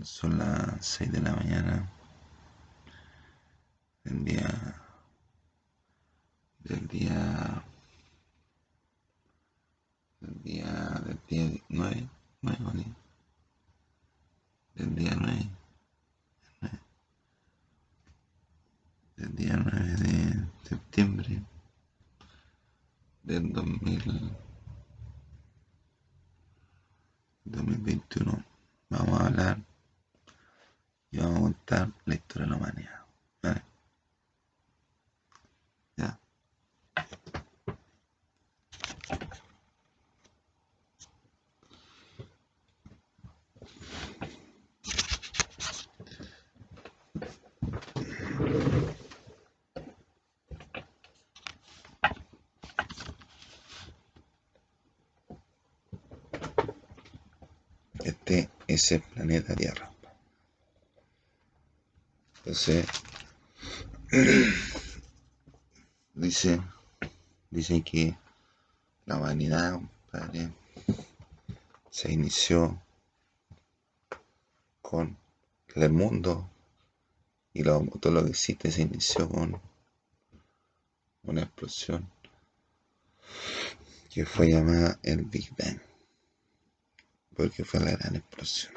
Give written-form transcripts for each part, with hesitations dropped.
Son las 6 de la mañana del día, del día, del día 9, 9, ¿vale? Del día 9, del día 9 de septiembre del 2021. Vamos a hablar y vamos a contar la historia de la humanidad. ¿Vale? Ya. Este es el planeta Tierra. Entonces, dice, dice que la humanidad, compadre, se inició con el mundo y todo lo que existe se inició con una explosión que fue llamada el Big Bang, porque fue la gran explosión.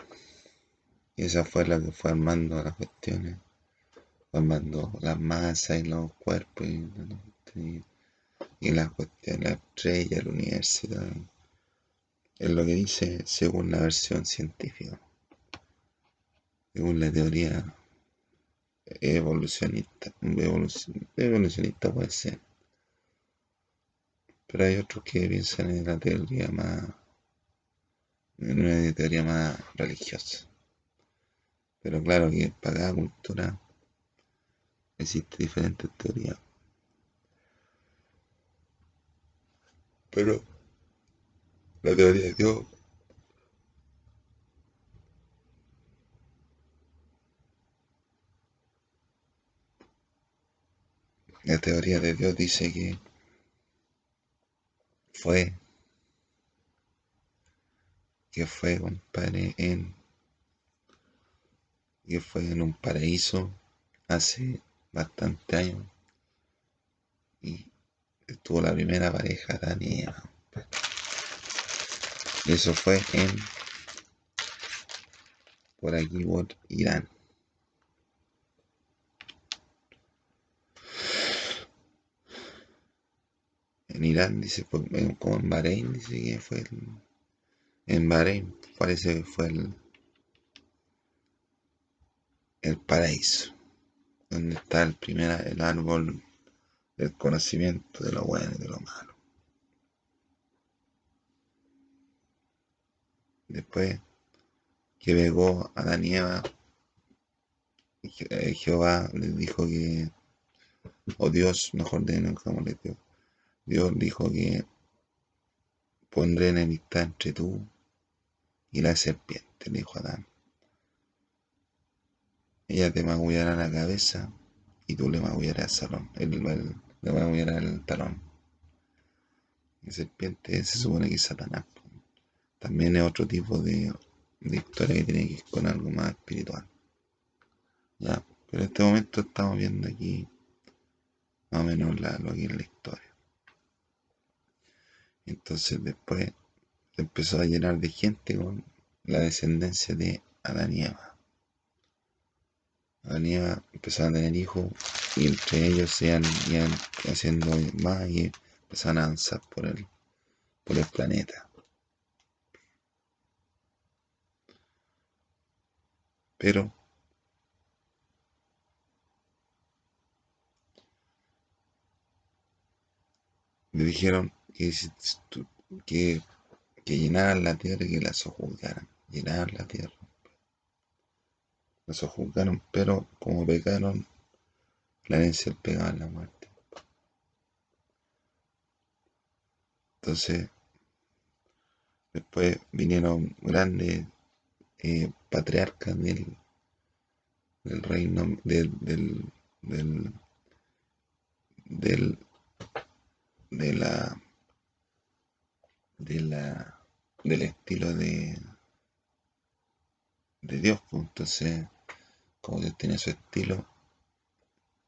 Y esa fue la que fue armando las cuestiones, fue armando las masas y los cuerpos y las cuestiones, la estrella, el universo y todo. Es lo que dice según la versión científica, según la teoría evolucionista puede ser, pero hay otros que piensan en la teoría más, en una teoría más religiosa. Pero claro que para cada cultura existen diferentes teorías. Pero la teoría de Dios, la teoría de Dios dice fue, compadre, que fue en un paraíso hace bastante años y estuvo la primera pareja, Adán y Eva. Eso fue por aquí, por Irán. En Irán dice, como en Bahrein dice que fue en Bahrein parece que fue el paraíso, donde está el árbol del conocimiento de lo bueno y de lo malo. Después que pegó a Adán y Eva, Jehová les dijo que, o Dios, mejor de como les digo, Dios dijo que pondré enemistad entre tú y la serpiente, le dijo a Adán. Ella te magullará la cabeza y tú le magullarás le magullarás el talón. La serpiente se supone que es Satanás. También es otro tipo de historia que tiene que ver con algo más espiritual. Ya, pero en este momento estamos viendo aquí más o menos lo que es la historia. Entonces después se empezó a llenar de gente con la descendencia de Adán y Eva. Adán y Eva empezaron a tener hijos y entre ellos se iban haciendo más y empezaron a avanzar por el planeta. Pero le dijeron que, que llenaran la tierra y que la sojuzgaran. Llenaran la tierra. La sojuzgaron, pero como pecaron, la herencia del pecado es la muerte. Entonces, después vinieron grandes patriarcas del reino, del, del, de la, de la, del estilo de Dios, pues. Entonces, como Dios tiene su estilo,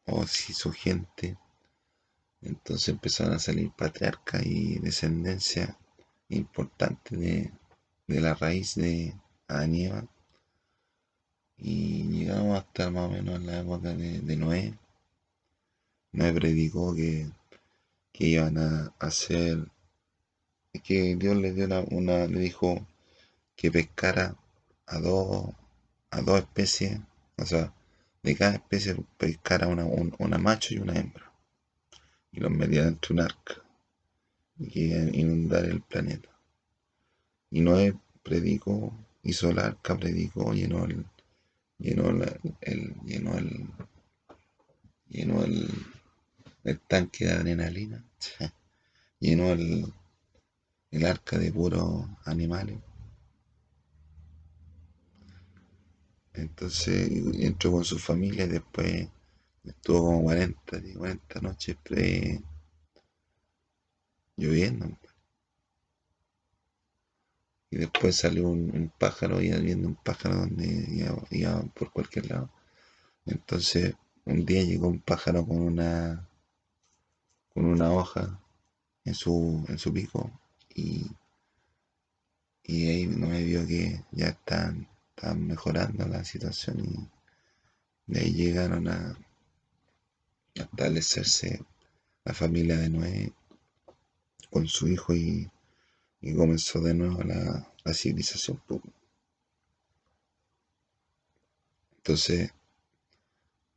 o si su gente, entonces empezaron a salir patriarcas y descendencia importante de la raíz de Adán y Eva. Y llegamos hasta más o menos en la época de Noé. Noé predicó que iban a hacer, que Dios le dio le dijo que pescara a dos especies, o sea, de cada especie pescara una macho y una hembra, y los metiera dentro de un arca, y que iban a inundar el planeta. Y Noé predicó, hizo el arca, predicó, llenó la- el, llenó el tanque de adrenalina, llenó el arca de puros animales. Entonces entró con su familia y después estuvo como 40 noches lloviendo. Y después salió un pájaro, iba viendo un pájaro donde iba por cualquier lado. Entonces un día llegó un pájaro con una hoja en su pico, y, y ahí no me vio que ya estaban mejorando la situación, y de ahí llegaron a establecerse la familia de Noé con su hijo, y comenzó de nuevo la civilización, pues. Entonces,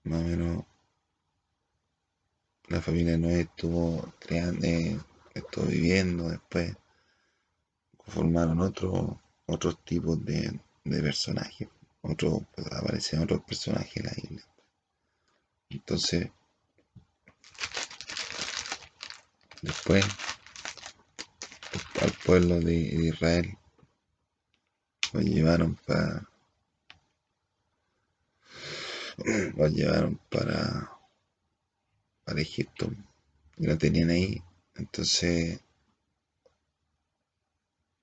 más o menos, la familia de Noé estuvo creando, estuvo viviendo, después formaron otros tipos de personajes, pues, aparecen otros personajes en la isla. Entonces, después, al pueblo de Israel lo llevaron para lo llevaron para Egipto, y lo tenían ahí. Entonces,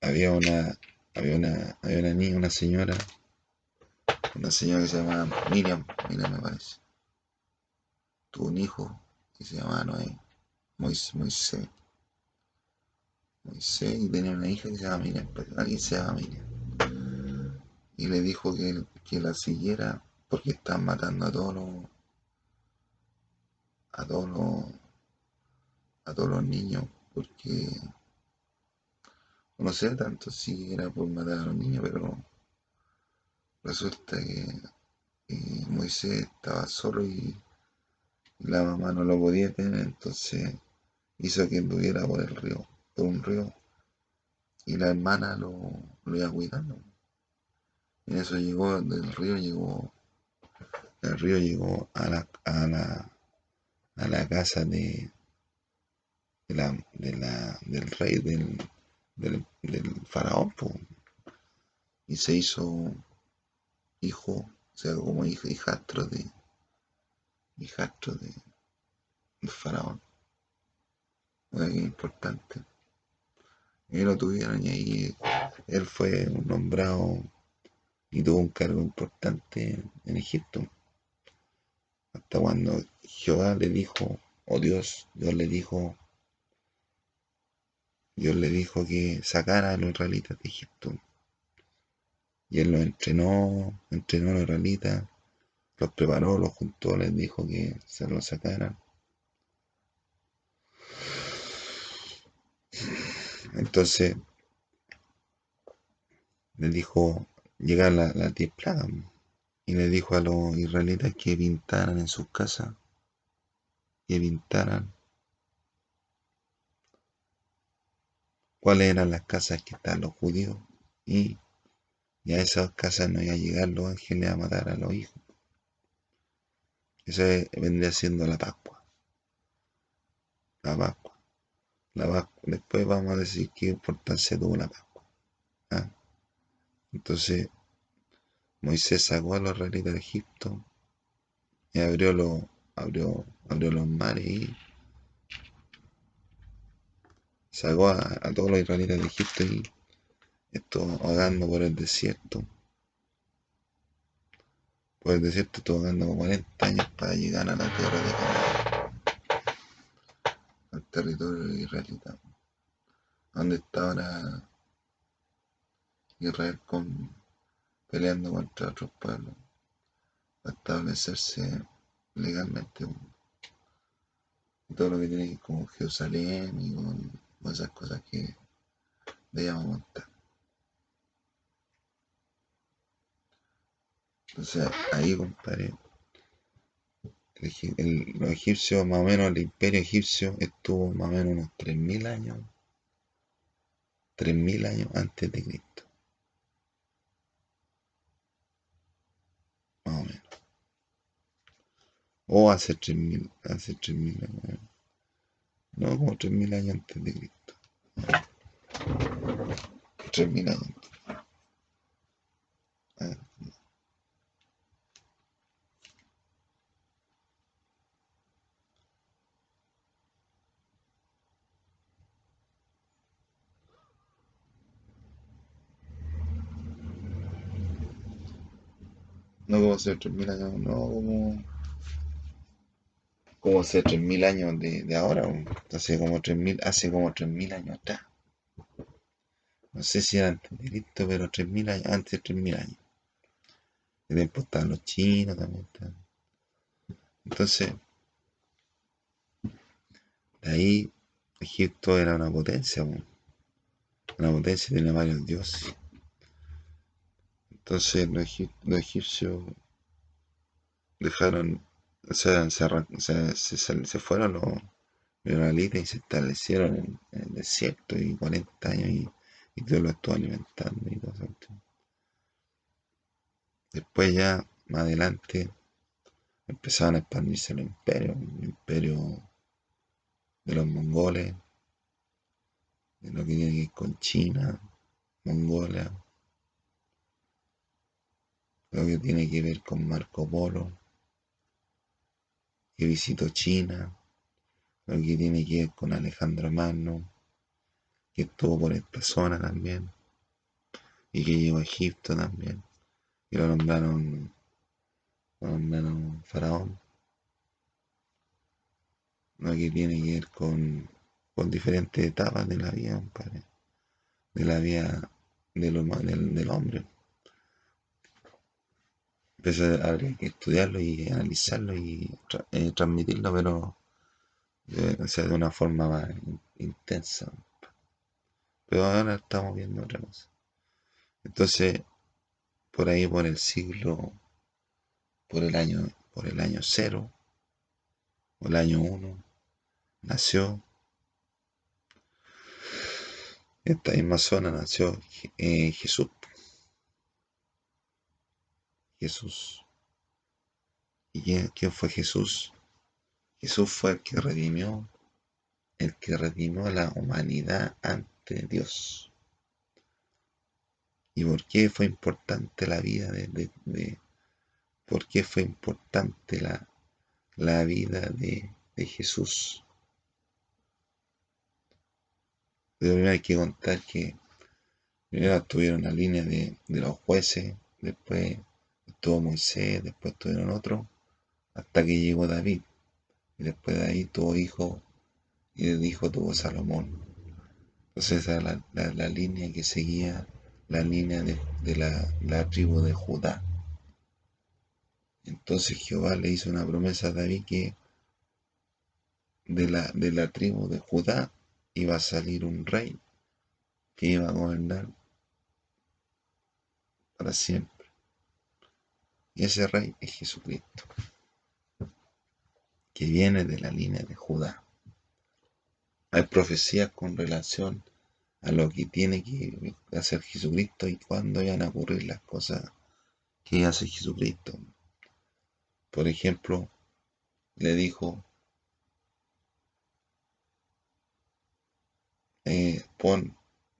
había una, había una niña, una señora que se llamaba Miriam me parece. Tuvo un hijo que se llamaba Noé, Moisés, y tenía una hija que se llama Miriam, pues, alguien se llama Miriam. Y le dijo que la siguiera porque estaban matando a todos los, a todos los niños, porque no sé tanto si era por matar a los niños, pero resulta que Moisés estaba solo, y la mamá no lo podía tener, entonces hizo que anduviera por el río, por un río, y la hermana lo iba cuidando. Y en eso el río llegó a la casa del rey del faraón, po, y se hizo hijo, o sea, como hijastro del faraón. Muy importante. Y lo tuvieron, y ahí él fue nombrado y tuvo un cargo importante en Egipto, hasta cuando Jehová le dijo, o Dios le dijo que sacara a los israelitas de Egipto. Y él los entrenó a los israelitas, los preparó, los juntó, les dijo que se los sacaran. Entonces les dijo, llegar las 10 plagas, y les dijo a los israelitas que pintaran en sus casas, que pintaran cuáles eran las casas que estaban los judíos, y a esas casas no iban a llegar los ángeles a matar a los hijos. Eso vendría siendo la Pascua. La Pascua. La Pascua. Después vamos a decir qué importancia tuvo la Pascua. ¿Ah? Entonces, Moisés sacó a los israelitas de Egipto, y abrió los mares, y sacó a todos los israelitas de Egipto, y estuvo vagando por el desierto Por el desierto estuvo andando como 40 años para llegar a la tierra de Canaán, al territorio israelita, donde está ahora Israel peleando contra otros pueblos para establecerse legalmente, y todo lo que tiene que ver con Jerusalén y con esas cosas que debíamos montar. Entonces ahí, compadre, los egipcios, más o menos el imperio egipcio estuvo más o menos unos 3.000 años antes de Cristo, más o menos. O hace 3.000 años, no, como 3.000 años antes de Cristo. 3.000 años. Ah, no como hace 3.000 años, no como hace 3.000 años de ahora, hace como 3.000 años atrás. No sé si era antes de Cristo, pero 3.000 años, antes de 3.000 años. Y después estaban los chinos también. Entonces, de ahí Egipto era una potencia, tenía varios dioses. Entonces los egipcios dejaron, o sea, se fueron los israelitas y se establecieron en el desierto y 40 años y Dios los estuvo alimentando y todo eso. Después ya, más adelante, empezaron a expandirse los imperios, el imperio de los mongoles, de lo que tiene que ver con China, Mongolia, lo que tiene que ver con Marco Polo, que visitó China, lo que tiene que ver con Alejandro Magno, que estuvo por esta zona también, y que llegó a Egipto también, y lo nombraron faraón, lo que tiene que ver con diferentes etapas de la vida, compadre, de la vida del hombre. Entonces habría que estudiarlo y analizarlo y transmitirlo, pero o sea, de una forma más intensa. Pero ahora estamos viendo otra cosa. Entonces, por ahí por el año cero o el año uno, nació, en esta misma zona nació Jesús. Jesús. ¿Y quién fue Jesús? Jesús fue el que redimió a la humanidad ante Dios. ¿Y por qué fue importante la vida por qué fue importante la vida de Jesús? Primero hay que contar que primero estuvieron la línea de los jueces, después estuvo Moisés, después estuvieron otros, hasta que llegó David. Y después de ahí tuvo hijo, y de hijo tuvo Salomón. Entonces esa era la línea que seguía la línea de la tribu de Judá. Entonces Jehová le hizo una promesa a David que de la tribu de Judá iba a salir un rey que iba a gobernar para siempre. Y ese rey es Jesucristo, que viene de la línea de Judá. Hay profecías con relación a lo que tiene que hacer Jesucristo y cuándo van a ocurrir las cosas que hace Jesucristo. Por ejemplo, le dijo,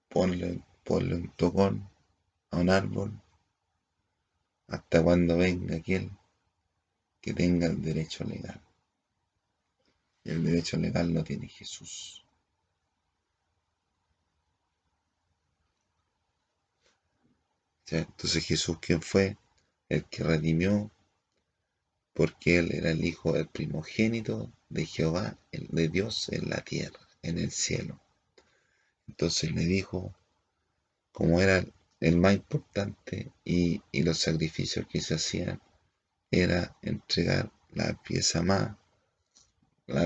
ponle un tocón a un árbol hasta cuando venga aquel que tenga el derecho legal. Y el derecho legal lo tiene Jesús. ¿Sí? Entonces Jesús, ¿quién fue? El que redimió porque él era el hijo del primogénito de Jehová, de Dios en la tierra, en el cielo. Entonces le dijo, como era el más importante y los sacrificios que se hacían era entregar la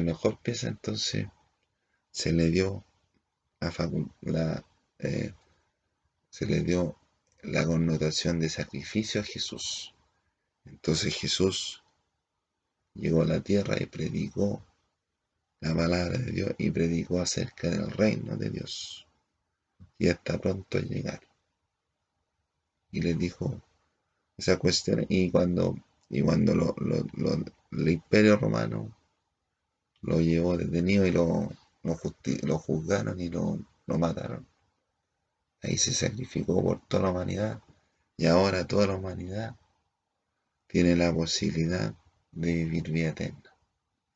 mejor pieza, entonces se le dio la, eh, se le dio la connotación de sacrificio a Jesús. Entonces Jesús llegó a la tierra y predicó la palabra de Dios y predicó acerca del reino de Dios. Y está pronto a llegar. Y les dijo esa cuestión. Y cuando el Imperio Romano lo llevó detenido y lo juzgaron y lo mataron. Ahí se sacrificó por toda la humanidad. Y ahora toda la humanidad tiene la posibilidad de vivir vida eterna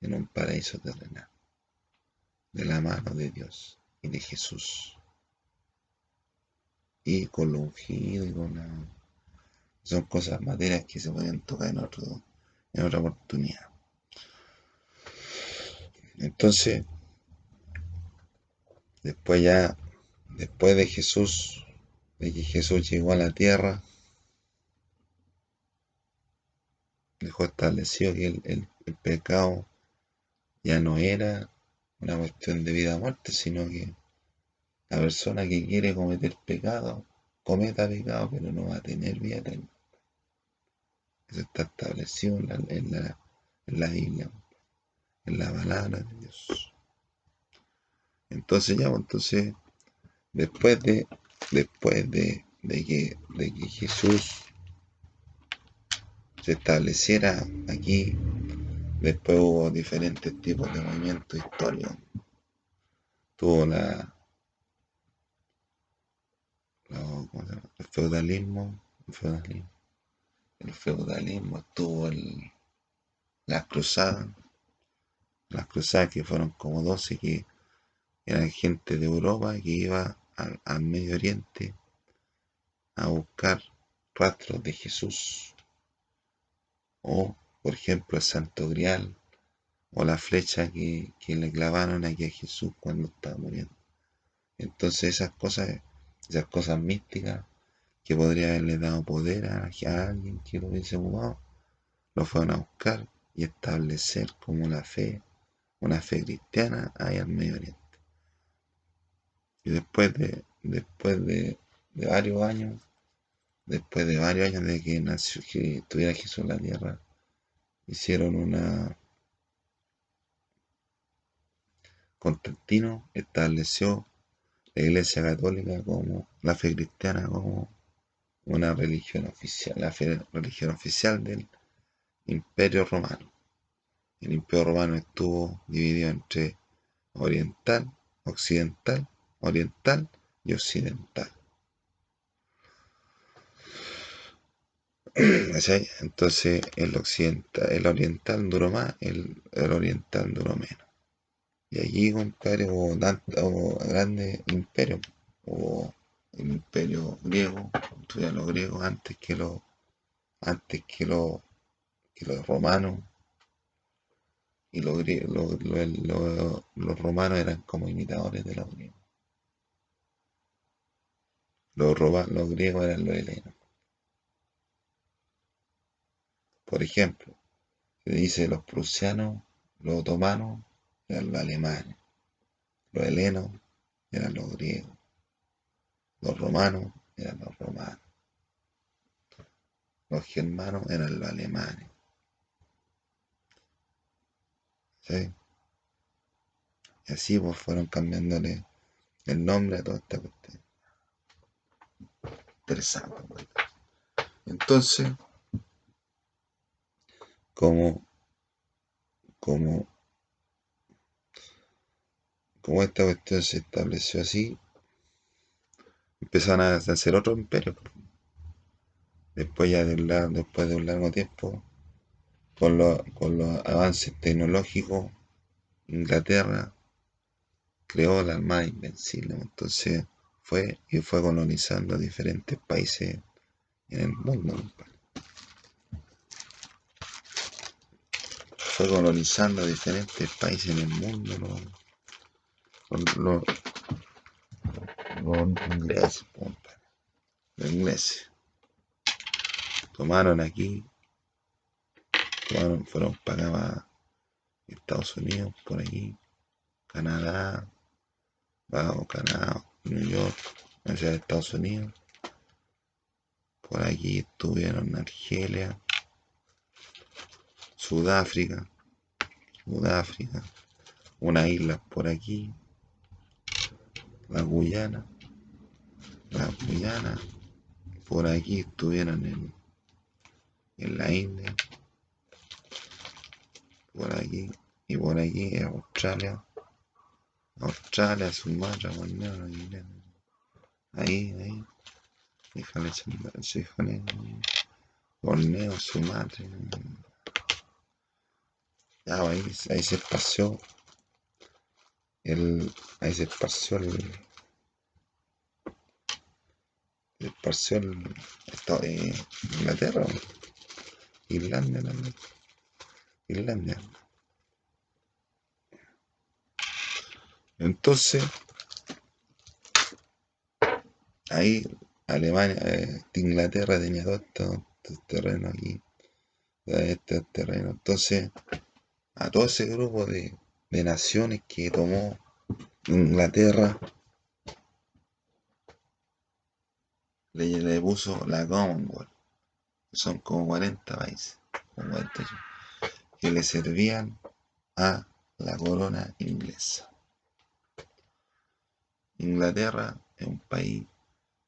en un paraíso terrenal, de la mano de Dios y de Jesús. Y con lo ungido y con la... Son cosas, materias que se pueden tocar en otra oportunidad. Entonces, después ya, después de Jesús, de que Jesús llegó a la tierra, dejó establecido que el pecado ya no era una cuestión de vida o muerte, sino que la persona que quiere cometer pecado, cometa pecado, pero no va a tener vida eterna. Eso está establecido en la Biblia, en la palabra de Dios. Entonces entonces, después de, después de que Jesús se estableciera aquí, después hubo diferentes tipos de movimientos históricos. Tuvo ¿cómo se llama? El feudalismo, estuvo las cruzadas, que fueron como 12, que eran gente de Europa que iba al Medio Oriente a buscar rastros de Jesús, o por ejemplo el Santo Grial, o la flecha que le clavaron aquí a Jesús cuando estaba muriendo. Entonces esas cosas místicas que podría haberle dado poder a alguien que lo hubiese jugado, lo fueron a buscar y establecer como una fe cristiana ahí al Medio Oriente. Y después de varios años de que nació, que estuviera Jesús en la tierra, hicieron Constantino estableció la Iglesia Católica como la fe cristiana como una religión oficial, religión oficial del Imperio Romano. El Imperio Romano estuvo dividido entre oriental, occidental, oriental y occidental. Entonces el oriental duró más, el oriental duró menos. Y allí, compadre, hubo grandes imperios. Hubo el imperio griego, tuvieron los griegos antes que los romanos. Y los romanos eran como imitadores de los griegos. Los griegos eran los helenos. Por ejemplo, se dice los prusianos, los otomanos eran los alemanes, los helenos eran los griegos, los romanos eran los romanos, los germanos eran los alemanes. ¿Sí? Y así pues fueron cambiándole el nombre a toda esta cuestión. Interesante, pues. Entonces, como, como, como esta cuestión se estableció así, empezaron a hacer otro imperio. Después de un largo tiempo, con los avances tecnológicos, Inglaterra creó la Armada Invencible. Entonces fue colonizando diferentes países en el mundo. fue colonizando diferentes países en el mundo, los ingleses, los ingleses. Tomaron aquí, fueron para acá, Estados Unidos, por aquí, Canadá, bajo Canadá, New York, hacia Estados Unidos. Por aquí estuvieron Argelia, Sudáfrica, una isla por aquí, la Guyana, por aquí estuvieron en la India, por aquí, y por aquí Australia, Sumatra, Borneo, ahí, déjale, Borneo, Sumatra, ya ahí se esparció ahí se esparció Inglaterra, Irlanda también, Irlanda. Entonces, ahí Alemania, Inglaterra tenía todo estos terrenos aquí, este terreno. Entonces, a todo ese grupo de naciones que tomó Inglaterra, le puso la Commonwealth, que son como 40 países, como 40, que le servían a la corona inglesa. Inglaterra es un país,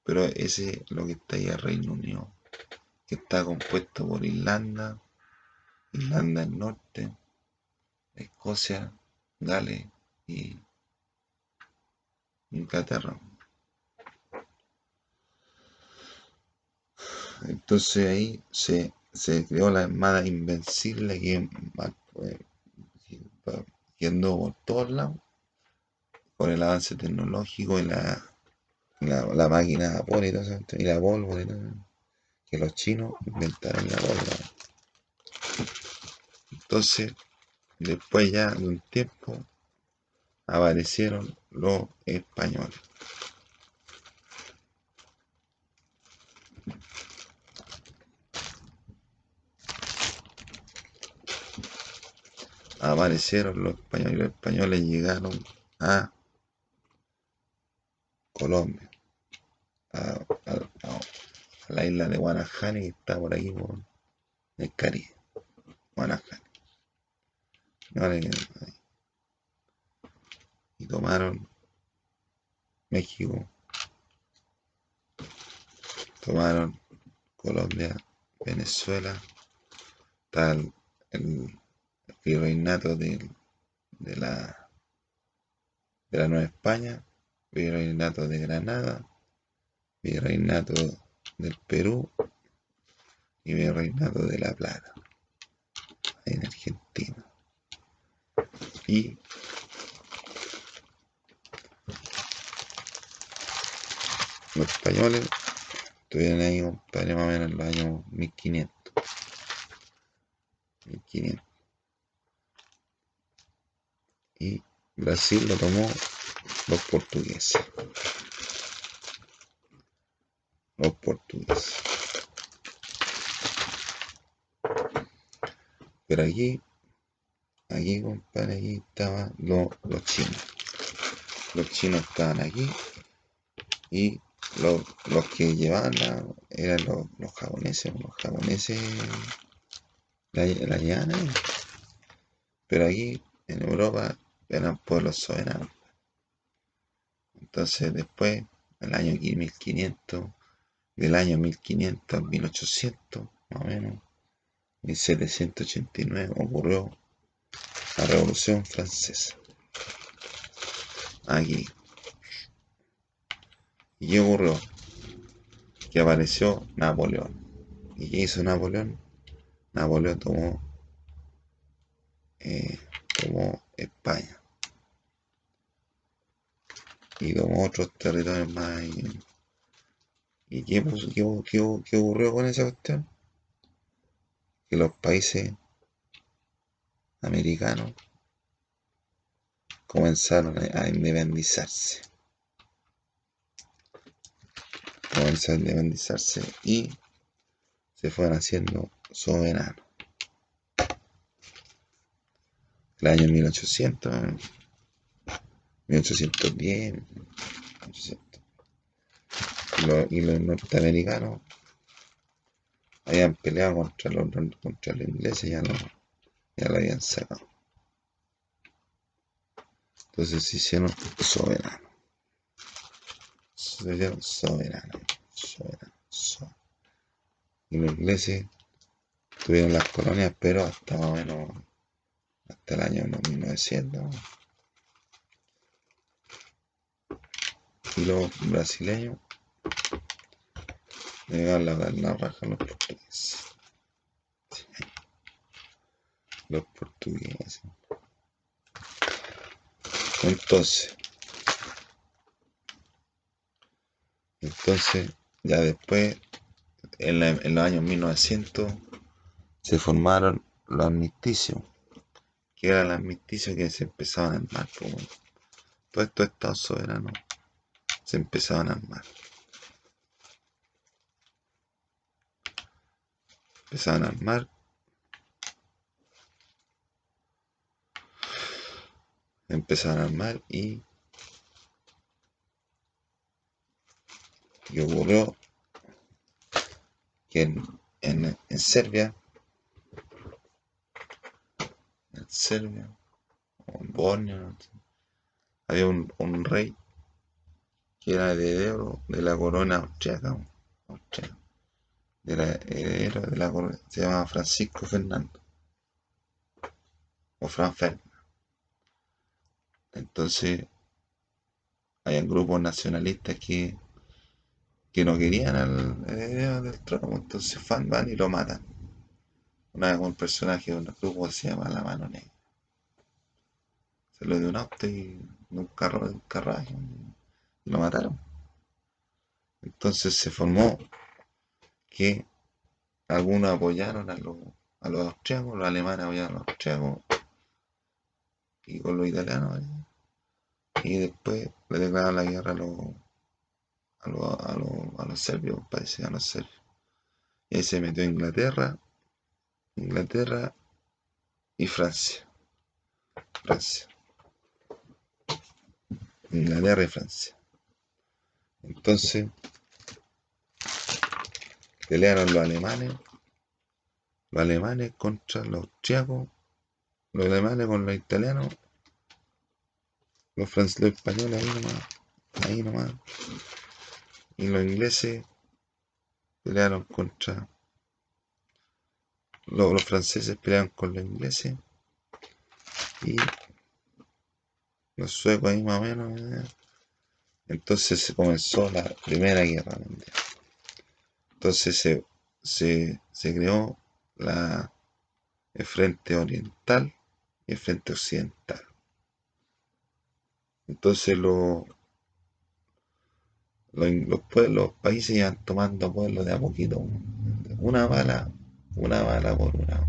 pero ese lo que está ahí es Reino Unido, que está compuesto por Irlanda del Norte, Escocia, Gales y Inglaterra. Entonces ahí se creó la Armada Invencible que yendo por todos lados con el avance tecnológico y la máquina de vapor y todo eso, y la pólvora y todo eso, que los chinos inventaron la pólvora. Entonces, después ya de un tiempo, aparecieron los españoles. Y los españoles llegaron a Colombia, a la isla de Guanajani, que está por aquí, por el Caribe. Guanajani. Y tomaron México, tomaron Colombia, Venezuela, tal el virreinato de la Nueva España, virreinato de Granada, virreinato del Perú y virreinato de La Plata, en Argentina. Y los españoles estuvieron ahí, compadre, más o menos en los años 1500. Y Brasil lo tomó los portugueses. Pero aquí, compadre, aquí estaban los chinos. Los chinos estaban aquí y los que llevaban eran los japoneses, la llana. Pero aquí en Europa eran pueblos soberanos. Entonces después, del año 1500, del año 1500 al 1800, más o menos, 1789, ocurrió la Revolución Francesa. Aquí. ¿Y qué ocurrió? Que apareció Napoleón. ¿Y qué hizo Napoleón? Napoleón tomó España y tomó otros territorios más. ¿Y qué ocurrió con esa cuestión? Que los países americanos comenzaron a independizarse. Comenzaron a independizarse y se fueron haciendo soberanos. El año 1800, 1810, 1800. Y los norteamericanos habían peleado contra los ingleses, ya lo habían sacado. Entonces se hicieron soberanos. Se hicieron soberanos. Y los ingleses tuvieron las colonias, pero hasta más o menos hasta el año 1900. Y los brasileños le llegaron la raja a los portugueses. Los portugueses. Entonces, ya después, en los años 1900, se formaron los armisticios, que eran los armisticios que se empezaban a armar. Pues, bueno, todos estos estados soberanos se empezaban a armar. Empezaban a armar. Empezaron a armar y ocurrió que en Serbia, o en Bosnia, no sé, había un rey que era heredero de la corona austriaca, era heredero de la corona, se llamaba Francisco Fernando, o Fran Ferdinand. Entonces, había grupos nacionalistas que no querían al heredero del trono, entonces van y lo matan. Una vez un personaje de un grupo se llama La Mano Negra. Se lo dio un auto y de un carruaje y lo mataron. Entonces se formó que algunos apoyaron a los austriacos, los alemanes apoyaron a los austriacos y con los italianos, y después le declararon la guerra a los serbios, parece, a los serbios. Y ahí se metió Inglaterra y Francia. Francia. Inglaterra y Francia. Entonces pelearon los alemanes contra los austriacos, los alemanes con los italianos, los españoles ahí nomás, y los ingleses pelearon contra, los franceses pelearon con los ingleses, y los suecos ahí más o menos. Entonces se comenzó la Primera Guerra Mundial. Entonces se creó el frente oriental y el frente occidental. Entonces los países iban tomando pueblos de a poquito, una bala por una.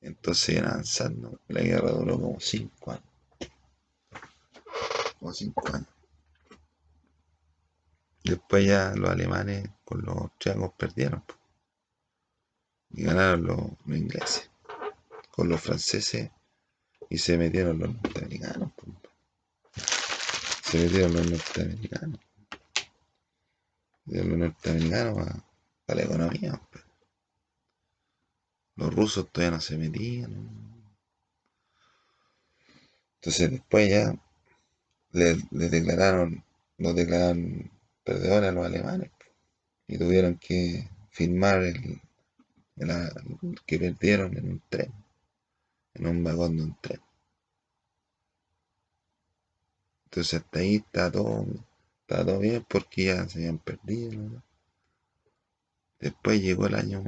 Entonces iban avanzando. La guerra duró como 5 años. Como 5 años. Después ya los alemanes con los austriacos perdieron, y ganaron los ingleses con los franceses, y se metieron los norteamericanos. Se metieron los norteamericanos. Los norteamericanos para la economía. Los rusos todavía no se metían. Entonces después ya les declararon, los declararon perdedores a los alemanes, y tuvieron que firmar que perdieron en un tren, en un vagón de un tren. Entonces hasta ahí está todo bien porque ya se habían perdido, ¿no? Después llegó el año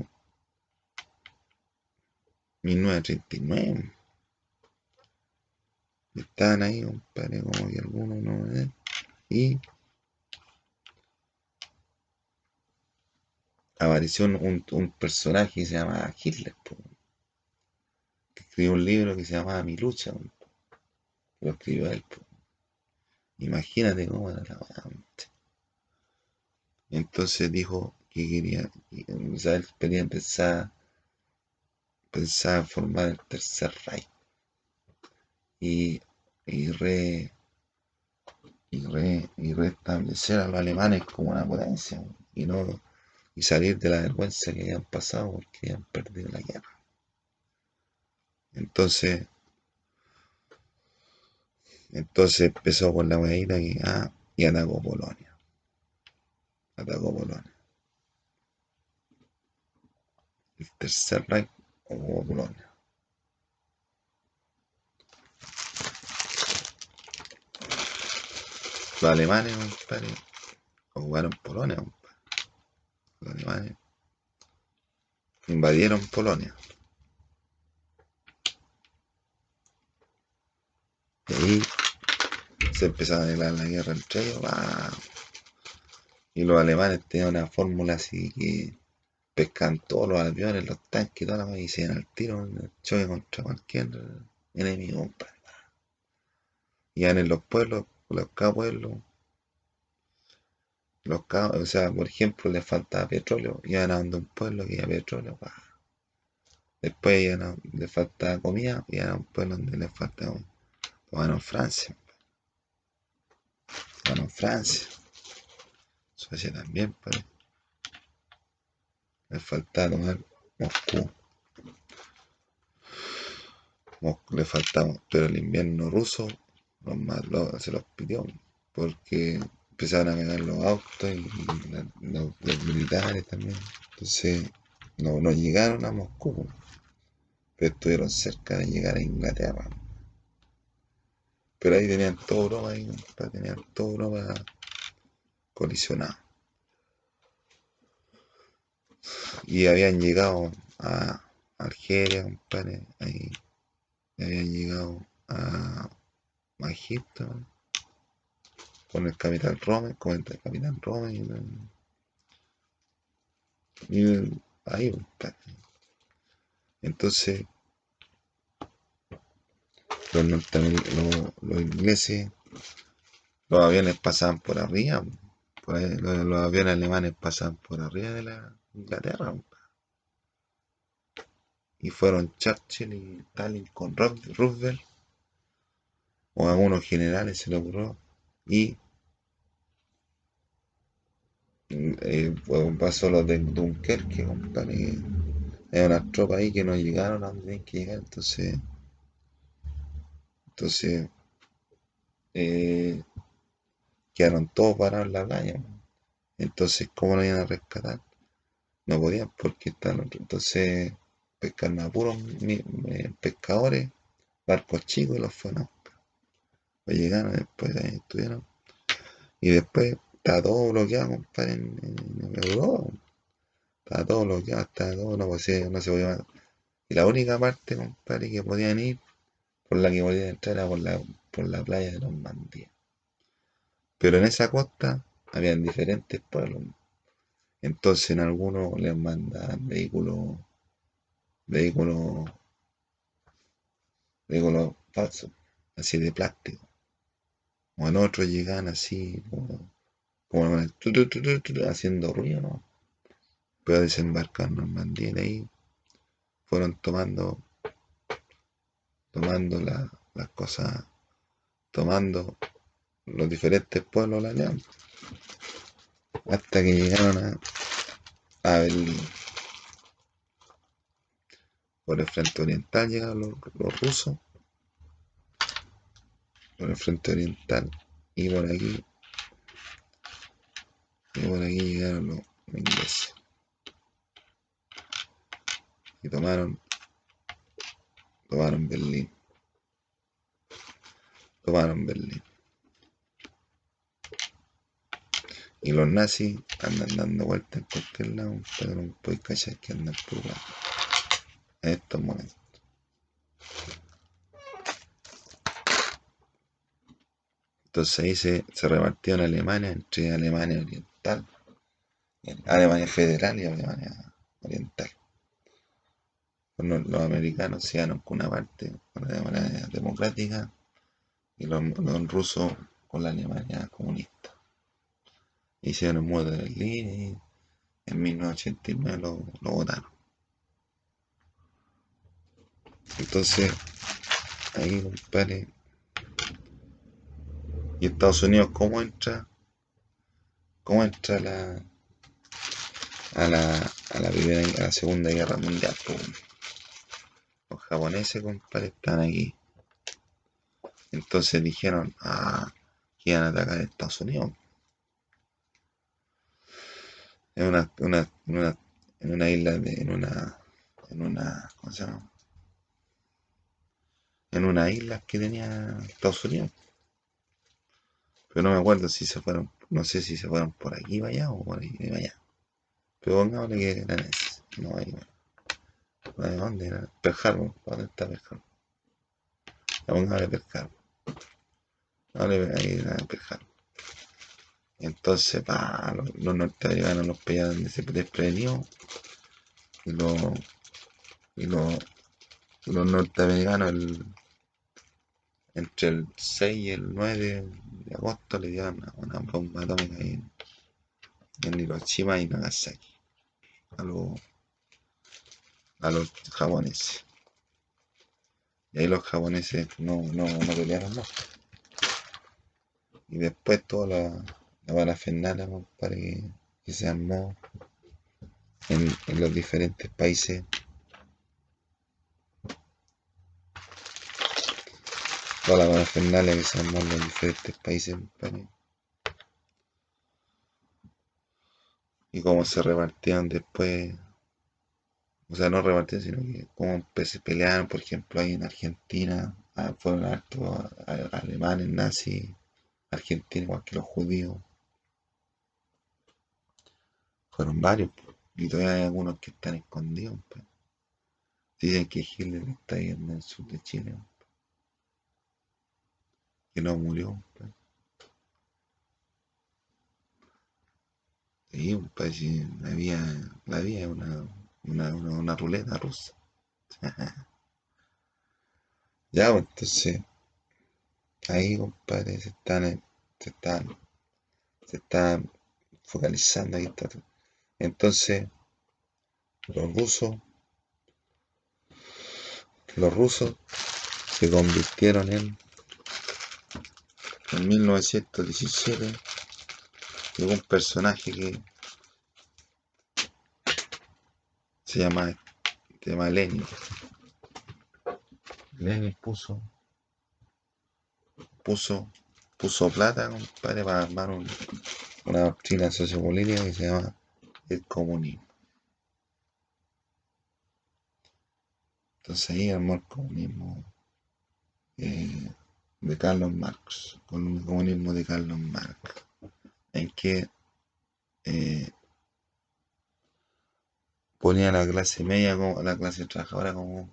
1939. Estaban ahí, compadre, como que algunos no. Y apareció un personaje que se llama Hitler, que escribió un libro que se llamaba Mi lucha, lo escribió él. Imagínate cómo era la weá. Entonces dijo que quería, o sea, él pensaba formar el tercer Reich y, y, re, y restablecer a los alemanes como una potencia y no y salir de la vergüenza que habían pasado porque habían perdido la guerra. Entonces, entonces empezó con la weadita y atacó Polonia. Atacó Polonia. El tercer Reich ocupó Polonia. Los alemanes, compadre, ocuparon Polonia, compadre. Los alemanes invadieron Polonia. Y ahí se empezó a declarar la guerra entre ellos. Y los alemanes tenían una fórmula así que pescan todos los aviones, los tanques y toda la cosa y se iban al tiro en el choque contra cualquier enemigo, compadre. Iban en los pueblos, cada pueblo, o sea, por ejemplo, les faltaba petróleo, iban a donde un pueblo que había petróleo, después les faltaba comida, iban a un pueblo donde les faltaba, bueno, en Francia, bueno, en Francia, Suecia también, pues, les faltaba tomar Moscú, le faltaba, pero el invierno ruso se los pidió, porque empezaron a ganar los autos y los militares también. Entonces, no llegaron a Moscú, pero estuvieron cerca de llegar a Inglaterra. Pero ahí tenían toda Europa, ahí, tenían toda Europa colisionada. Y habían llegado a Argelia, compadre, ahí habían llegado a Egipto, con el capitán Rome, con el capitán Rome ahí, compadre. Entonces, los ingleses, los aviones pasaban por arriba, pues, los aviones alemanes pasaban por arriba de la Inglaterra, y fueron Churchill y Stalin con Roosevelt, o algunos generales se le ocurrió, y pues, pasó los de Dunkerque, compadre. Hay unas tropas ahí que no llegaron a donde tienen que llegar, entonces eh, quedaron todos parados en la playa. Entonces, ¿cómo lo iban a rescatar? No podían porque están otros. Entonces, pescaron a puros pescadores, barcos chicos y los fueron. Pues llegaron después, ahí estuvieron. Y después estaba todo bloqueado, compadre, en Europa. Estaba todo bloqueado, estaba todo, no se podía. Y la única parte, compadre, que podían ir, por la que podían entrar, era por la playa de Normandía. Pero en esa costa habían diferentes pueblos. Entonces en algunos les mandaban vehículos, vehículos falsos, así de plástico. O en otros llegaban así, como haciendo ruido, ¿no? Pero desembarcar en Normandía y ahí fueron tomando las cosas, tomando los diferentes pueblos de la Alianza, hasta que llegaron a Berlín. Por el frente oriental llegaron los rusos, por el frente oriental, y por aquí llegaron los ingleses. Y tomaron Berlín, tomaron Berlín. Y los nazis andan dando vueltas en cualquier lado, pero no podéis cachar que andan por lado en estos momentos. Entonces ahí se repartió en Alemania entre Alemania Oriental, Alemania Federal y Alemania Oriental. los americanos se quedaron con una parte de manera democrática y los rusos con la Alemania comunista. Hicieron un muro de Berlín y en 1989 lo votaron. Entonces, ahí, compadre, ¿y Estados Unidos cómo entra a la Segunda Guerra Mundial? Pues, los japoneses, compadre, están aquí. Entonces dijeron, que iban a atacar a Estados Unidos. En una isla ¿cómo se llama? En una isla que tenía Estados Unidos. Pero no me acuerdo si se fueron, no sé si se fueron por aquí para allá o por ahí para allá. Pero pongámosle que eran esos. No, ahí, bueno. ¿De dónde era? Pearl Harbor. ¿Dónde está Pearl Harbor? La pongámosle Pearl Harbor. Ahí era Pearl Harbor. Entonces, los norteamericanos los pillaron desprevenidos y y los, los norteamericanos entre el 6 y el 9 de agosto le dieron una bomba atómica ahí en Hiroshima y Nagasaki a los, a los japoneses. Y ahí los japoneses no pelearon más. Y después toda la parafernalia, compadre, que se armó en los diferentes países. Toda la parafernalia que se armó en los diferentes países, compadre. Y cómo se repartieron después. O sea, no repartieron, sino que cómo se pelearon, por ejemplo, ahí en Argentina. Fueron hartos alemanes, nazis, argentinos, igual que los judíos. Fueron varios, po. Y todavía hay algunos que están escondidos, po. Dicen que Hitler está ahí en el sur de Chile, po, que no murió, po. Sí, pues sí, la vida es una ruleta rusa. Ya, pues entonces, ahí, compadre, se están, se están focalizando, ahí está. Entonces, los rusos, los rusos se convirtieron en 1917, llegó un personaje que se llama, se llama Lenin. Lenin puso, puso plata, compadre, para armar una doctrina sociopolítica que se llama el comunismo. Entonces ahí armó el comunismo eh, de Carlos Marx, con el comunismo de Carlos Marx, en que eh, ponía a la clase media, como a la clase trabajadora como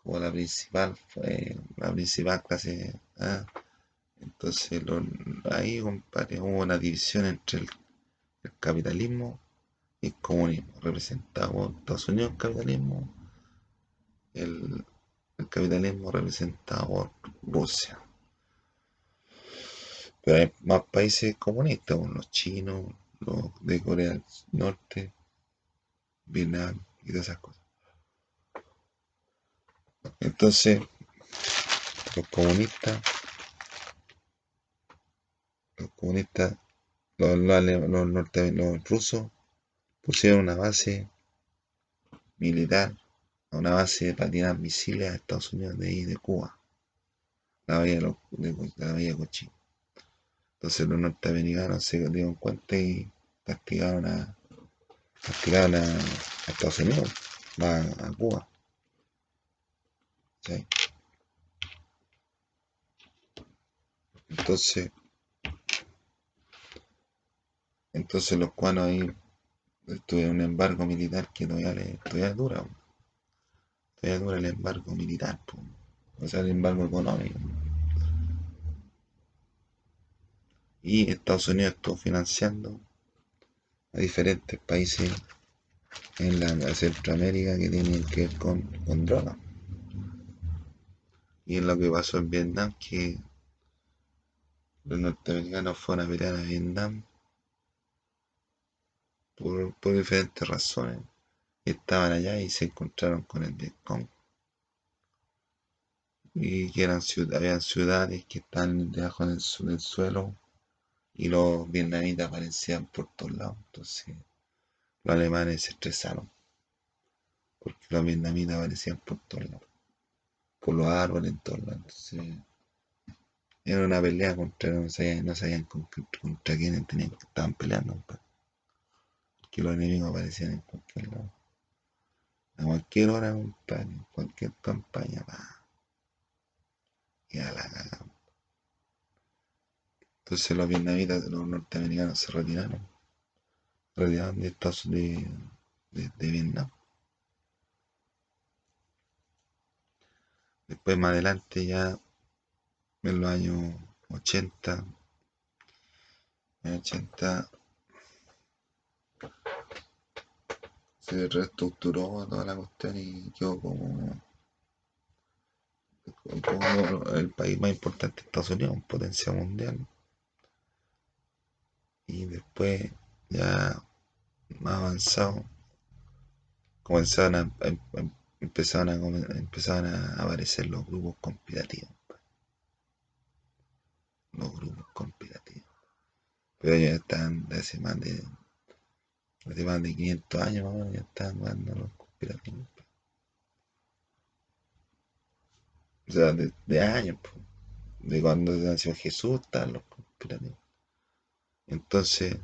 la principal clase. Entonces ahí, compadre, hubo una división entre el capitalismo y el comunismo, representado por Estados Unidos, el, el capitalismo representado por Rusia. Pero hay más países comunistas, como los chinos, los de Corea del Norte, Vietnam y todas esas cosas. Entonces, los comunistas, los comunistas, los rusos pusieron una base militar, una base para tirar misiles a Estados Unidos de ahí, de Cuba, la bahía de Cochín. Entonces los norteamericanos se dieron cuenta y castigaron a Estados Unidos, a Cuba. ¿Sí? Entonces, entonces los cubanos ahí tuvieron un embargo militar que todavía dura el embargo militar, po. O sea, el embargo económico. Y Estados Unidos estuvo financiando a diferentes países en la Centroamérica que tienen que ver con drogas. Y es lo que pasó en Vietnam, que los norteamericanos fueron a pelear a Vietnam por diferentes razones. Estaban allá y se encontraron con el Vietcong. Y que habían ciudades que están debajo del suelo y los vietnamitas aparecían por todos lados. Entonces los alemanes se estresaron porque los vietnamitas aparecían por todos lados, por los árboles en todos lados. Entonces era una pelea no sabían contra quiénes estaban peleando, pues, que los enemigos aparecían en cualquier lado. A cualquier hora, compadre, en cualquier campaña, va, y a la cagada. Entonces los vietnamitas, los norteamericanos se retiraron de Estados Unidos, de Vietnam. Después más adelante ya en los años 80, en 80 se reestructuró toda la cuestión y quedó como el país más importante de Estados Unidos, potencia mundial. Y después, ya más avanzado, comenzaron empezaron a aparecer los grupos conspirativos. Los grupos conspirativos. Pero ellos ya están hace más de 500 años más o menos, ya están jugando los conspirativos. O sea, de años, po. De cuando nació Jesús, están los conspirativos. Entonces,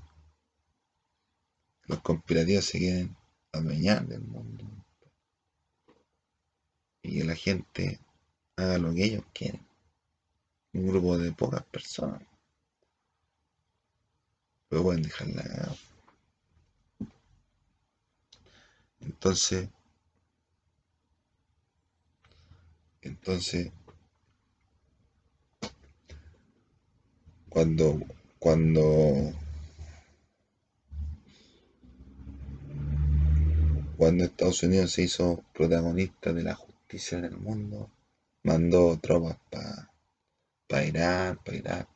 los conspirativos se quieren adueñar del mundo y que la gente haga lo que ellos quieren. Un grupo de pocas personas, pero pueden dejarla cagada. Entonces, entonces, cuando, cuando, cuando Estados Unidos se hizo protagonista de la justicia en el mundo, mandó tropas para Irán, para Irak,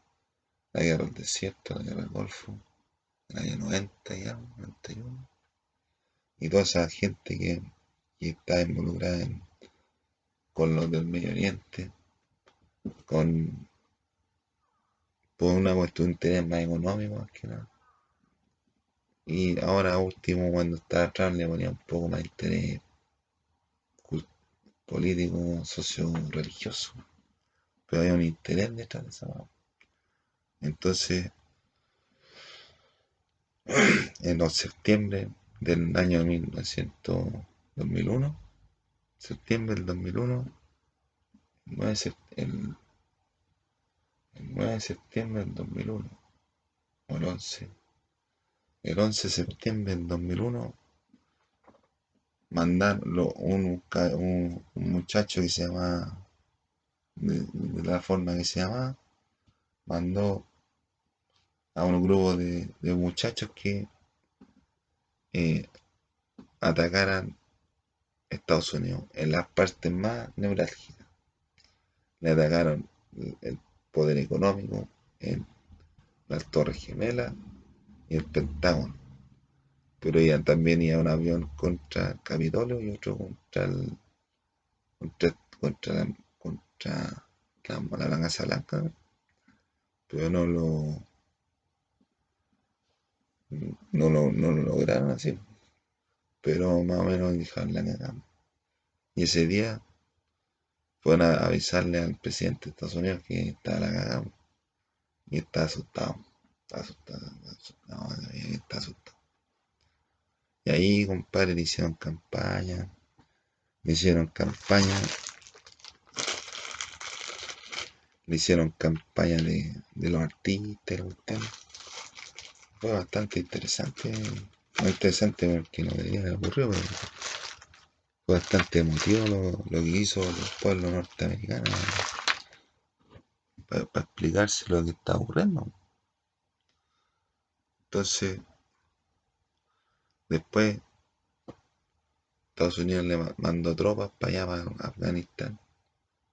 la guerra del desierto, la guerra del Golfo, en el año 90 ya, 91. Y toda esa gente que está involucrada con los del Medio Oriente, con, por una cuestión de interés más económico más que nada. Y ahora último, cuando estaba Trump, le ponía un poco más de interés político, socio-religioso. Pero hay un interés detrás de esa mano. Entonces, en los septiembre del año 2001, septiembre del 2001, el 9 de septiembre del 2001, o el 11 de septiembre del 2001, mandaron un muchacho que se llama, de la forma que se llama, mandó a un grupo de muchachos que eh, atacaran Estados Unidos en las partes más neurálgicas. Le atacaron el poder económico en las Torres Gemelas y el Pentágono. Pero también iba un avión contra el Capitolio y otro contra la Casa Blanca, pero no lo lograron así. Pero más o menos dejaron la cagada. Y ese día fueron a avisarle al presidente de Estados Unidos que estaba la cagada y está asustado. Está asustado, está asustado, está asustado. Y ahí, compadre, le hicieron campaña, le hicieron campaña de los artistas, y la cuestión. Fue bastante interesante, muy interesante porque no debería haber ocurrido, pero fue bastante emotivo lo que hizo el pueblo norteamericano para explicarse lo que está ocurriendo. Entonces, después Estados Unidos le mandó tropas para allá, para Afganistán,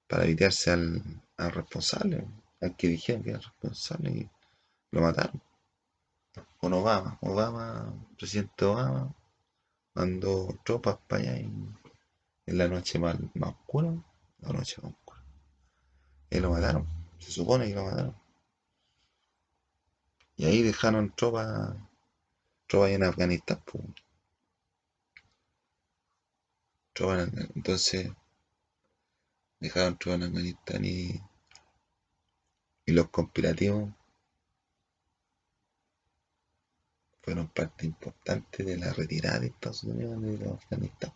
para evitarse al responsable, al que dijeron que era responsable, y lo mataron. Con Obama, presidente Obama, mandó tropas para allá en la noche más oscura, la noche más oscura. Y lo mataron, se supone que lo mataron. Y ahí dejaron tropas en Afganistán, pues. Entonces dejaron tropas en Afganistán y los conspirativos fueron parte importante de la retirada de Estados Unidos de Afganistán.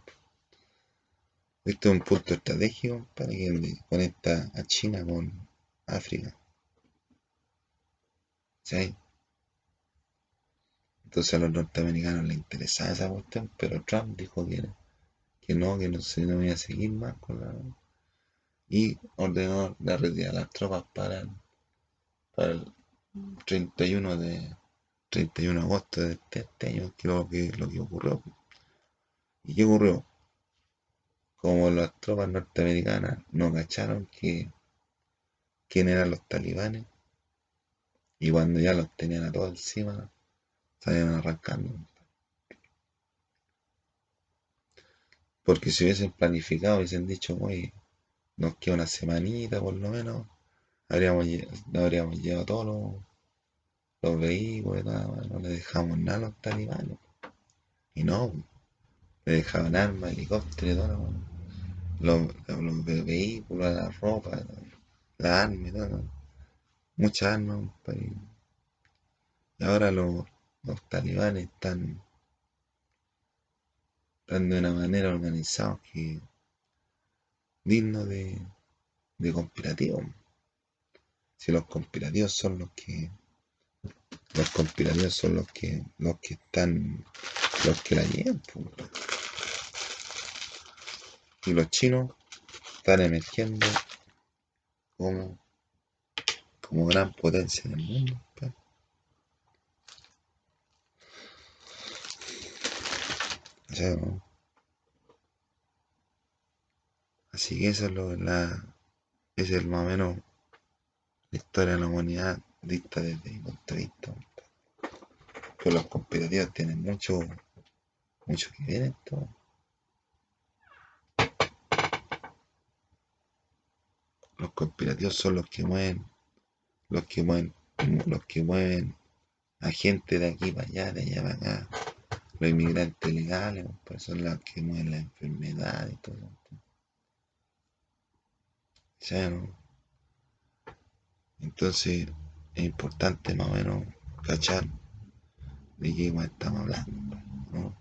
Este es un punto estratégico para que conecta a China con África. ¿Sí? Entonces a los norteamericanos les interesaba esa cuestión, pero Trump dijo que no se no iba a seguir más con la... Y ordenó la retirada de las tropas para el 31 31 de agosto de este año, que lo que ocurrió. ¿Y qué ocurrió? Como las tropas norteamericanas no cacharon quién eran los talibanes, y cuando ya los tenían a todos encima, salían arrancando. Porque si hubiesen planificado, hubiesen dicho, oye, nos queda una semanita por lo menos, nos habríamos llevado todos los vehículos y nada más, no le dejamos nada a los talibanes. Y no, le dejaban armas, helicópteros y todo, los vehículos, la ropa, la arma y todo, muchas armas. Y ahora los talibanes están de una manera organizados que digno de conspirativo. Si los conspirativos son los que están, los que la llevan, pues. Y los chinos están emergiendo como, como gran potencia en el mundo, pues. O sea, ¿no? Así que eso es más o menos la historia de la humanidad dicta desde mi punto de vista. Pero los conspirativos tienen mucho que ver en esto. Los conspirativos son los que mueven, los que mueven a gente de aquí para allá, de allá para acá. Los inmigrantes legales, pues son los que mueven la enfermedad y todo. O sea, ¿no? Entonces es importante más o menos cachar de qué más estamos hablando, ¿no?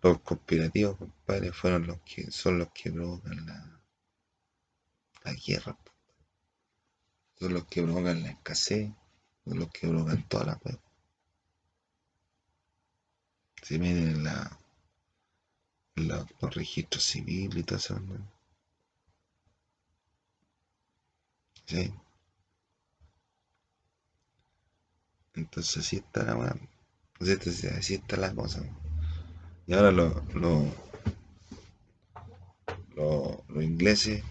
Los conspirativos, compadre, son los que provocan la guerra, son los que provocan la escasez, son los que provocan toda la web. Si miren los registros civiles y todo eso, ¿no? ¿Sí? Entonces así está la weá. Entonces, así está la cosa. Y ahora los ingleses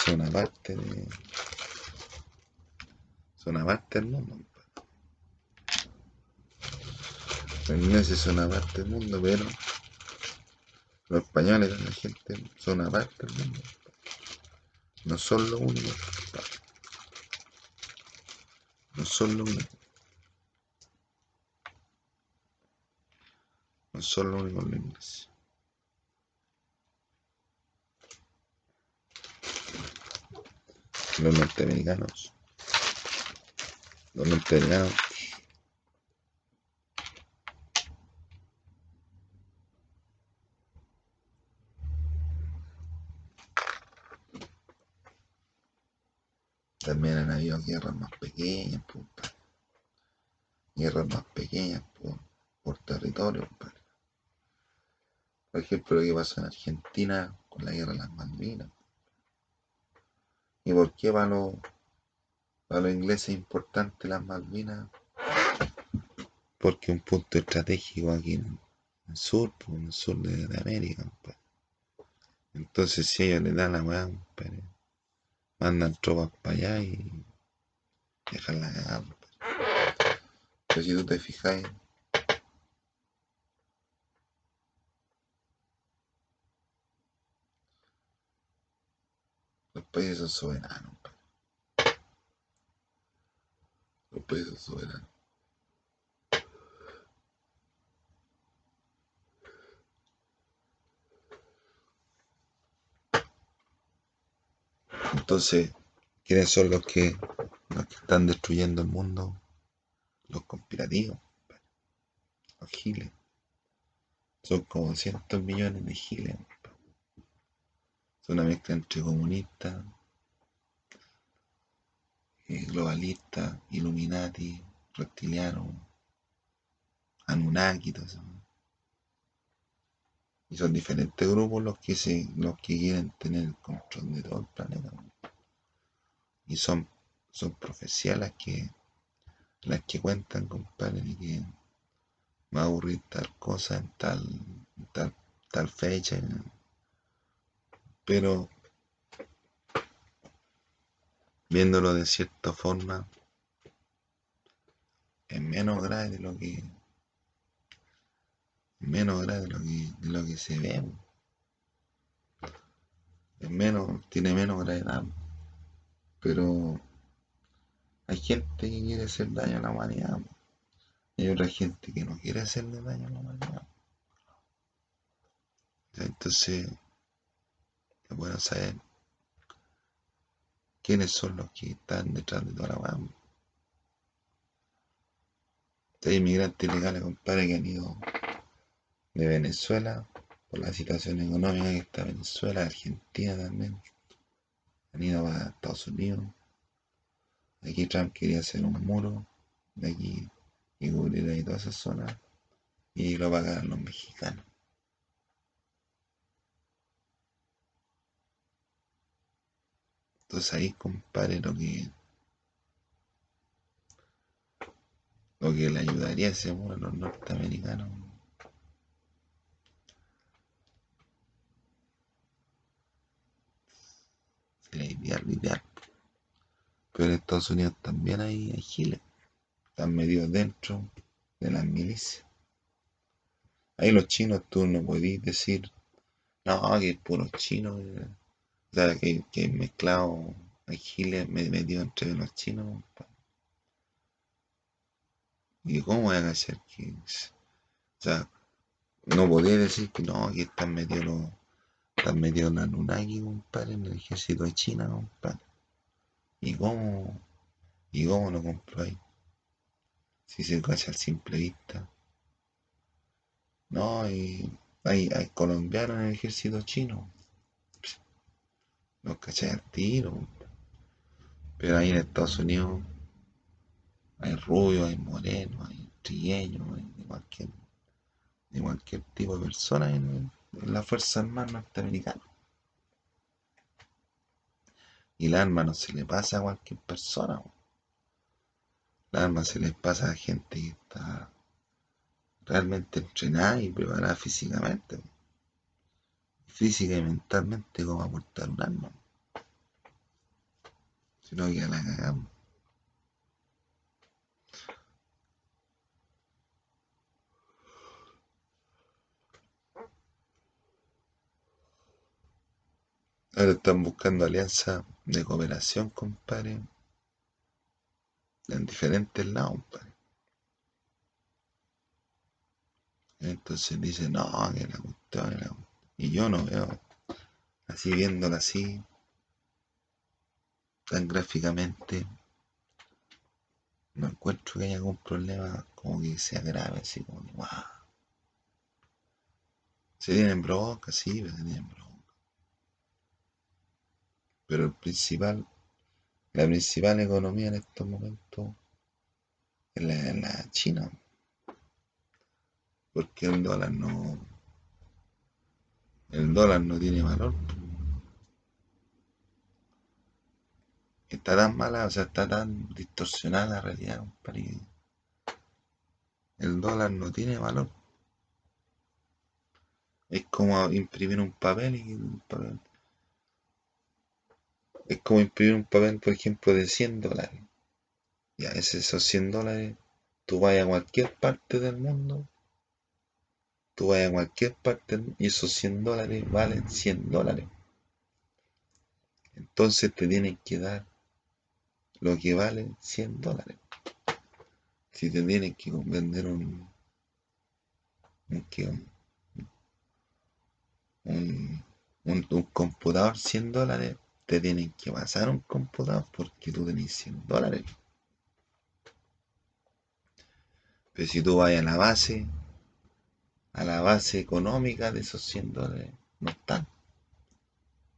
son una parte del mundo. Los ingleses son una parte del mundo, pero los españoles, la gente, son una parte del mundo. No son lo único, no son lo único, no son lo único los ingleses. Los norteamericanos, los norteamericanos también han habido guerras más pequeñas, guerras más pequeñas por territorio, compadre. Por ejemplo, lo que pasó en Argentina con la guerra de las Malvinas. ¿Y por qué para Para los ingleses es importante las Malvinas porque es un punto estratégico aquí en el sur, pues, en el sur de América, pues. Entonces, si ellos le dan la weá, pues, mandan tropas para allá y dejan la cagada, pues. Pero si tú te fijas, los países son soberanos, pues. Los países son soberanos. Entonces, ¿quiénes son los que están destruyendo el mundo? Los conspirativos, pues, los giles. Son como cientos millones de giles. Son una mezcla entre comunistas, globalistas, Illuminati, reptilianos, Anunnaki, todo eso. Y son diferentes grupos los que quieren tener el control de todo el planeta. Y son profecías las que cuentan, compadre, de que va a ocurrir tal cosa en tal fecha. Pero viéndolo de cierta forma, es menos grave de lo que se ve. Tiene menos gravedad. Pero hay gente que quiere hacer daño a la humanidad. Y hay otra gente que no quiere hacerle daño a la humanidad. Entonces, es bueno saber quiénes son los que están detrás de toda la humanidad. Hay inmigrantes ilegales, compadre, que han ido de Venezuela por la situación económica que está Venezuela, Argentina también. Han ido a Estados Unidos. Aquí Trump quería hacer un muro de aquí y cubrir ahí toda esa zona y lo pagaron los mexicanos. Entonces ahí, compadre, lo que le ayudaría a ese muro a los norteamericanos sería ideal. Pero en Estados Unidos también hay giles. Están metidos dentro de las milicias. Ahí los chinos tú no podís decir, no, que es puro chino. O sea, que hay mezclado, hay giles metido entre los chinos. ¿Y cómo voy a cachar que? O sea, no podía decir que no, que están metidos en Anunnaki, compadre, en el ejército de China, compadre. ¿Y cómo, y cómo lo compráis? Si se cacha al simple vista. No, y hay colombianos en el ejército chino. Los cachai al tiro. Pero ahí en Estados Unidos hay rubios, hay morenos, hay trigueños, hay de cualquier tipo de persona en la Fuerza Armada norteamericana. Y el arma no se le pasa a cualquier persona. El arma se les pasa a gente que está realmente entrenada y preparada física y mentalmente como a portar un arma. Si no, ya la cagamos. Ahora están buscando alianzas de cooperación, compadre, en diferentes lados, compadre. Entonces dicen, no, que la cuestión, y yo no veo, así viéndola así, tan gráficamente, no encuentro que haya algún problema como que sea grave, así como que, wow. Se tienen bronca, sí, pero se tienen bronca. Pero la principal economía en estos momentos es la China, porque el dólar no tiene valor. está tan mala, o sea, está tan distorsionada la realidad, compadre, que el dólar no tiene valor. Es como imprimir un papel y es como imprimir un papel, por ejemplo, de $100. Ya, esos $100, tú vas a cualquier parte del mundo, tú vas a cualquier parte y esos $100 valen $100. Entonces te tienen que dar lo que vale $100. Si te tienen que vender un, un, un computador $100, te tienen que pasar un computador porque tú tenés $100. Pero si tú vas a la base económica de esos $100, no están.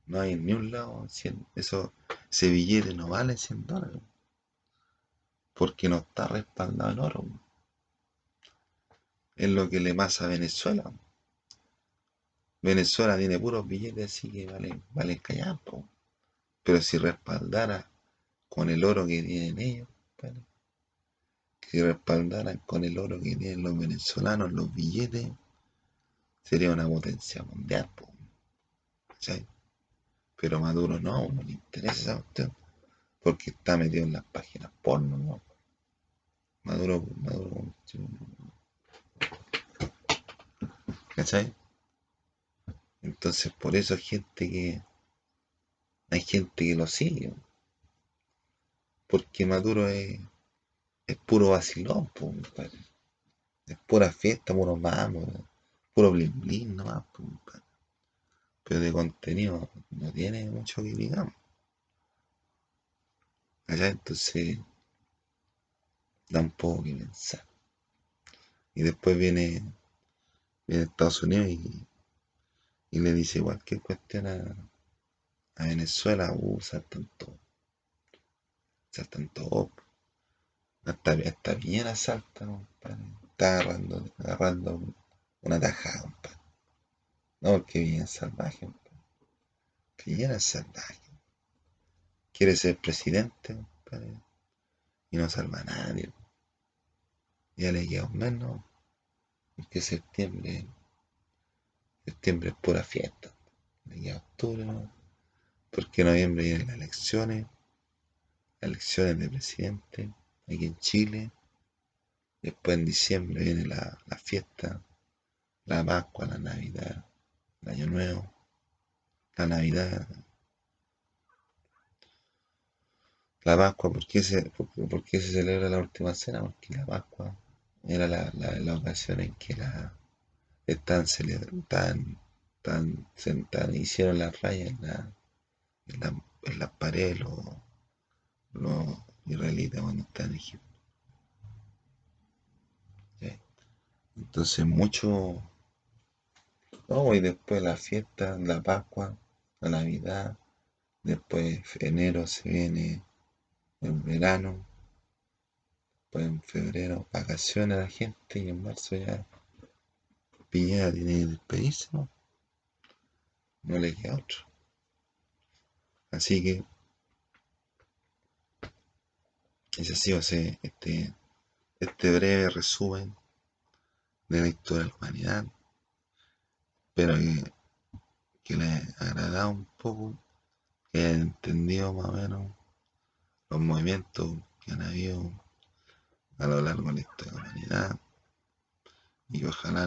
No hay en ni un lado 100. Ese billete no vale $100 porque no está respaldado en oro. Es lo que le pasa a Venezuela. Venezuela tiene puros billetes así que valen callampa. Pero si respaldara con el oro que tienen ellos, ¿vale? Si respaldaran con el oro que tienen los venezolanos, los billetes, sería una potencia mundial, po, ¿cachai? Pero Maduro no le interesa esa cuestión, porque está metido en las páginas porno, ¿no? Maduro, ¿cachai? Entonces por eso hay gente que lo sigue, porque Maduro es puro vacilón, po, compadre. Es pura fiesta, puro mambo, puro blin blin nomás, po, compadre. Pero de contenido no tiene mucho que digamos. ¿Cachai? Entonces da un poco que pensar. Y después viene Estados Unidos y le dice cualquier cuestión a Venezuela, saltan todo. Hasta Piñera salta, compadre. Está agarrando una tajada, compadre. No, porque Piñera es salvaje, compadre. Piñera es salvaje. Quiere ser presidente, compadre, y no salva a nadie. Ya le queda un mes, ¿no? Porque septiembre es pura fiesta. Le queda octubre, ¿no? Porque en noviembre vienen las elecciones de presidente aquí en Chile. Después en diciembre viene la fiesta, la Pascua, la Navidad, el Año Nuevo, la Navidad, la Pascua. ¿Por qué se celebra la última cena? Porque la Pascua era la ocasión en que hicieron las rayas en las paredes los israelitas cuando estaban en Egipto. ¿Sí? Entonces mucho. No, y después la fiesta, la Pascua, la Navidad, después enero se viene el verano, pues en febrero vacaciones la gente y en marzo ya Piñera tiene que despedirse, ¿no? No le queda otro. Así que ese ha sido este breve resumen de la historia de la humanidad. Espero que les haya agradado un poco, que hayan entendido más o menos los movimientos que han habido a lo largo de la historia de la humanidad. Y ojalá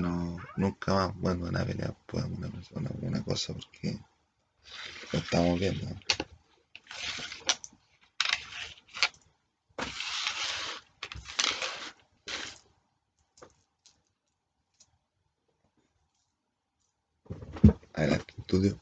nunca más vuelvan a pelear por alguna persona, alguna cosa, porque lo estamos viendo. Adelante, estudio.